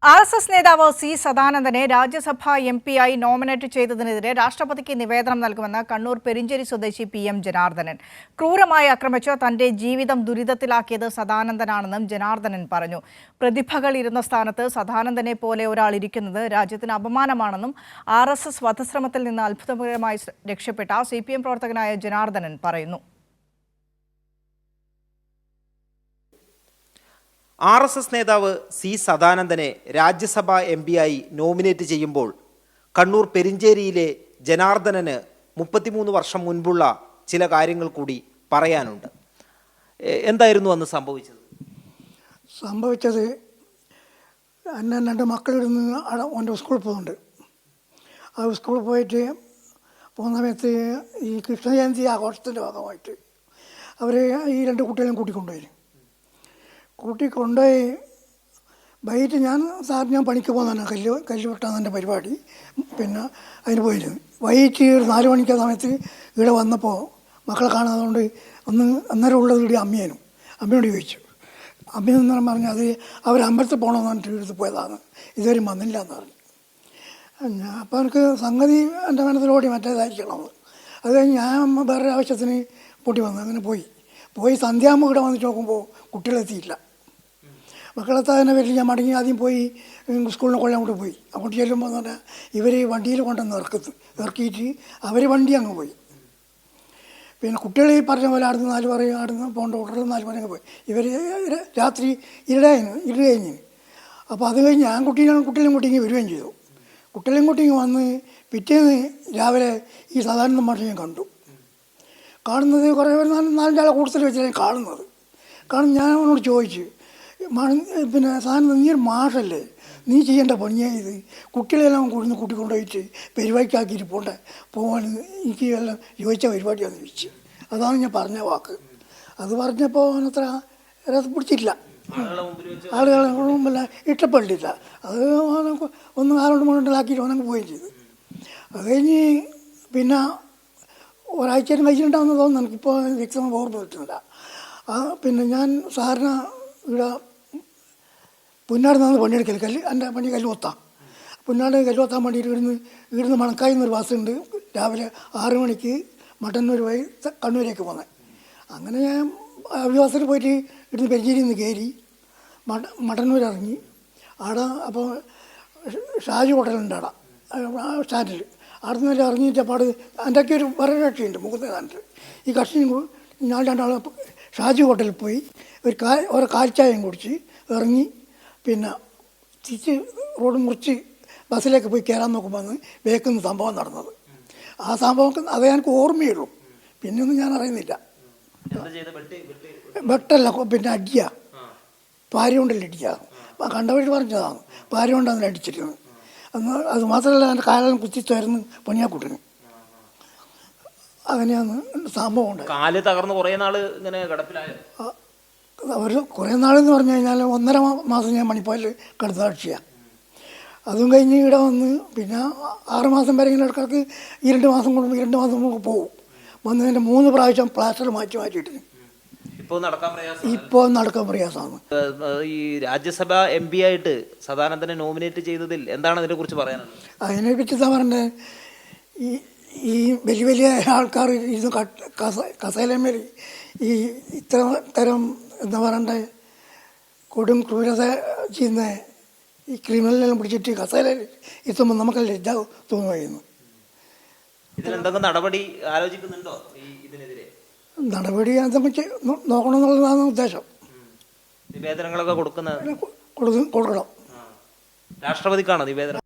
RSS നേതാവ് C സദാനന്ദനെ രാജ്യസഭാ എംപിയായി nominate ചെയ്തതിനെതിരെ രാഷ്ട്രപതിക്ക് നിവേദനം നൽകുമെന്ന് കണ്ണൂർ പെരിഞ്ചേരി സ്വദേശി PM ജനാർദ്ദനൻ. ക്രൂരമായി ആക്രമിച്ച് തന്റെ ജീവിതം ദുരിതത്തിലാക്കിയത് സദാനന്ദനാണെന്നും ജനാർദ്ദനൻ പറഞ്ഞു. പ്രതിഭകൾ ഇരുന്ന സ്ഥാനത്ത് സദാനന്ദനെ പോലെ ഒരാൾ ഇരിക്കുന്നത് രാജ്യത്തിന് അപമാനമാണെന്നും RSS വധശ്രമത്തിൽ നിന്ന് അത്ഭുതകരമായി രക്ഷപ്പെട്ട CPM പ്രവർത്തകനായ ജനാർദ്ദനൻ പറയുന്നു. RSS നേതാവ് സി സദാനന്ദനെ രാജ്യസഭാ എംപിയായി നോമിനേറ്റ് ചെയ്യുമ്പോൾ കണ്ണൂർ പെരിഞ്ചേരിയിലെ ജനാർദ്ദനന് 33 വർഷം മുൻപുള്ള ചില കാര്യങ്ങൾ കൂടി പറയാനുണ്ട്. എന്തായിരുന്നു അന്ന് സംഭവിച്ചത്? എന്നെ 2 മക്കളിൽ നിന്ന് അവൻ്റെ സ്കൂളിൽ പോകുന്നുണ്ട്. ആ സ്കൂളിൽ പോയിട്ട് പോകുന്ന സമയത്ത് ഈ കൃഷ്ണജയന്തി ആഘോഷത്തിൻ്റെ ഭാഗമായിട്ട് അവർ ഈ 2 കുട്ടികളെയും കൂട്ടിക്കൊണ്ടുപോയി. വൈകിട്ട് ഞാൻ പണിക്ക് പോകുന്നതാണ്, കല്ല് വെട്ടാൻ എൻ്റെ പരിപാടി. പിന്നെ അതിന് പോയിരുന്നു. വൈകിട്ട് 4 മണിക്ക് സമയത്ത് ഇവിടെ വന്നപ്പോൾ മക്കളെ കാണാതുകൊണ്ട് അന്നേരം ഉള്ളത് ഇവിടെ അമ്മയോട് ചോദിച്ചു. അമ്മയെന്ന് പറഞ്ഞാൽ അത് അവർ അമ്പലത്തിൽ പോകണമെന്ന് പറഞ്ഞിട്ട് എടുത്ത് പോയതാണ്, ഇതുവരെ വന്നില്ല എന്ന് പറഞ്ഞു. അപ്പോൾ എനിക്ക് സംഗതി എൻ്റെ മനസ്സിലോടി മറ്റേതായിരിക്കണമെന്ന്. അത് കഴിഞ്ഞ് ഞാൻ വേറൊരു ആവശ്യത്തിന് പൊട്ടി വന്നു. അങ്ങനെ പോയി സന്ധ്യാകുമ്പോൾ ഇവിടെ വന്നിട്ട് നോക്കുമ്പോൾ കുട്ടികളെത്തിയില്ല. മക്കളെത്താതിനെ പേരിൽ ഞാൻ മടങ്ങി ആദ്യം പോയി സ്കൂളിനെ കൊള്ളാൻ പോയി. അങ്ങോട്ട് ചെല്ലുമ്പോൾ എന്ന് പറഞ്ഞാൽ ഇവർ വണ്ടിയിൽ കൊണ്ടുവന്ന് ഇറക്കിയിട്ട് അവർ വണ്ടി അങ്ങ് പോയി. പിന്നെ കുട്ടികൾ ഈ പറഞ്ഞ പോലെ അടുത്ത് 4 പറയും, അടുത്ത് പോകേണ്ട ഓർഡറിൽ 4 പറയും പോയി. ഇവർ രാത്രി ഇരുട് കഴിഞ്ഞ്. അപ്പോൾ അത് കഴിഞ്ഞ് ഞാൻ കുട്ടികളെയും കൂട്ടിങ്ങി വരികയും ചെയ്തു. കുട്ടികളെയും കൂട്ടിങ്ങി വന്ന് പിറ്റേന്ന് രാവിലെ ഈ സാധാരണ മാഷെ ഞാൻ കാണുന്നത് കുറേ 4-5 ആളെ കൂടുതൽ വെച്ചാൽ കാണുന്നത്. ഞാൻ അവനോട് ചോദിച്ചു, പിന്നെ സാധനം നീ ഒരു മാഷല്ലേ, നീ ചെയ്യേണ്ട പണിയാണ് ഇത്. കുട്ടികളെല്ലാം കൂട്ടിക്കൊണ്ടുപോയിട്ട് പരിപാടിക്കാക്കിയിട്ട് പോകാൻ എനിക്ക് എല്ലാം ചോദിച്ച പരിപാടിയാണെന്ന് ചോദിച്ചു. അതാണ് ഞാൻ പറഞ്ഞ വാക്ക്. അത് പറഞ്ഞപ്പോൾ അവനത്ര പിടിച്ചിട്ടില്ല, ആളുകളെ മുമ്പല്ല ഇഷ്ടപ്പെട്ടില്ല. അത് ഒന്ന് 2-3 ആക്കിയിട്ട് അവനങ്ങ് പോവുകയും ചെയ്തു. അത് കഴിഞ്ഞ് പിന്നെ ഒരാഴ്ചയും കഴിച്ചിട്ടുണ്ടാവുന്ന തോന്നുന്നു, എനിക്കിപ്പോൾ വ്യക്തമായി ഓർമ്മ കിട്ടുന്നില്ല. പിന്നെ ഞാൻ സാധാരണ ഇവിടെ പുന്നാട് നിന്ന് പണിയെടുക്കൽ എൻ്റെ പണി കല്ലുകൊത്താം. പുന്നാട് കല്ലുകൊത്താൻ വേണ്ടിയിട്ട് ഇവിടുന്ന് മണക്കായി എന്നൊരു ബസ്സുണ്ട്. രാവിലെ 6 മണിക്ക് മട്ടന്നൂർ വഴി കണ്ണൂരേക്ക് പോകുന്നത്. അങ്ങനെ ഞാൻ ബസ്സിൽ പോയിട്ട് ഇവിടുന്ന് പെരിഞ്ചേരിയിൽ നിന്ന് കയറി മട്ടന്നൂർ ഇറങ്ങി. അവിടെ അപ്പോൾ ഷാജി ഹോട്ടലുണ്ട് അവിടെ സ്റ്റാൻഡിൽ. അവിടെ നിന്ന് ഇറങ്ങിയിട്ടപ്പാട് എൻ്റെ ഒക്കെ ഒരു വേറെ കക്ഷിയുണ്ട് മുകുന്ദനായിട്ട്. ഈ കക്ഷി ഞാൻ 2 ആൾ ഷാജി ഹോട്ടലിൽ പോയി ഒരു കാൽച്ചായം കുടിച്ച് ഇറങ്ങി. പിന്നെ തിരിച്ച് റോഡ് മുറിച്ച് ബസ്സിലേക്ക് പോയി കയറാൻ നോക്കുമ്പോൾ വേക്കുന്ന സംഭവം നടന്നത്. ആ സംഭവം അതേ എനിക്ക് ഓർമ്മയുള്ളൂ, പിന്നെയൊന്നും ഞാൻ അറിയുന്നില്ല. വെട്ടല്ല, പിന്നെ അടിയ പാരി കൊണ്ടല്ല അടിക്കുക. കണ്ടവർ പറഞ്ഞതാണ് പാരി കൊണ്ടാണ് അടിച്ചിരുന്നത്. അത് മാത്രമല്ല എൻ്റെ കാലം കുത്തിത്തായിരുന്നു പണിയാക്കൂട്ടിന്. അങ്ങനെയാണ് സംഭവം ഉണ്ടായത്. കാല് തകർന്ന് കുറേ നാൾ ഇങ്ങനെ കിടപ്പിലായോ? കുറേ നാളെന്ന് പറഞ്ഞു കഴിഞ്ഞാൽ 1.5 മാസം ഞാൻ മണിപ്പാലിൽ കിടന്ന കക്ഷിയാണ്. അതും കഴിഞ്ഞ് ഇവിടെ വന്ന് പിന്നെ 6 മാസം വരെ ഇങ്ങനെ ഇടയ്ക്ക് 2 മാസം കൂടുമ്പോൾ പോകും. വന്നതിൻ്റെ 3 പ്രാവശ്യം പ്ലാസ്റ്റർ മാറ്റിയിട്ട് ഇപ്പോൾ നടക്കാൻ പ്രയാസമാണ്. ഈ രാജ്യസഭ MP ആയിട്ട് സദാനന്ദനെ നോമിനേറ്റ് ചെയ്തതിൽ എന്താണ് അതിനെ കുറിച്ച് പറയാനുള്ളത്? അതിനെപ്പറ്റി എന്താ പറയണ്ടേ, ഈ വലിയ ആൾക്കാർ ഇരുന്ന് കസേലമേൽ ഈ തരം എന്താ പറയണ്ടേ കൊടും ക്രൂരത ചെയ്യുന്ന ഈ ക്രിമിനലിനെ പിടിച്ചിട്ട് കസേലയിൽ എത്തുമ്പോൾ നമുക്ക് ലജ്ജ തോന്നുമായിരുന്നു. ഇതിലെന്തെങ്കിലും നടപടി ആലോചിക്കുന്നുണ്ടോ? ഇതിനെതിരെ നടപടി അതേക്കുറിച്ച് നോക്കണമെന്നുള്ളതാണ് ഉദ്ദേശം. നിവേദനങ്ങളൊക്കെ കൊടുക്കണം. രാഷ്ട്രപതിക്കാണോ നിവേദനം?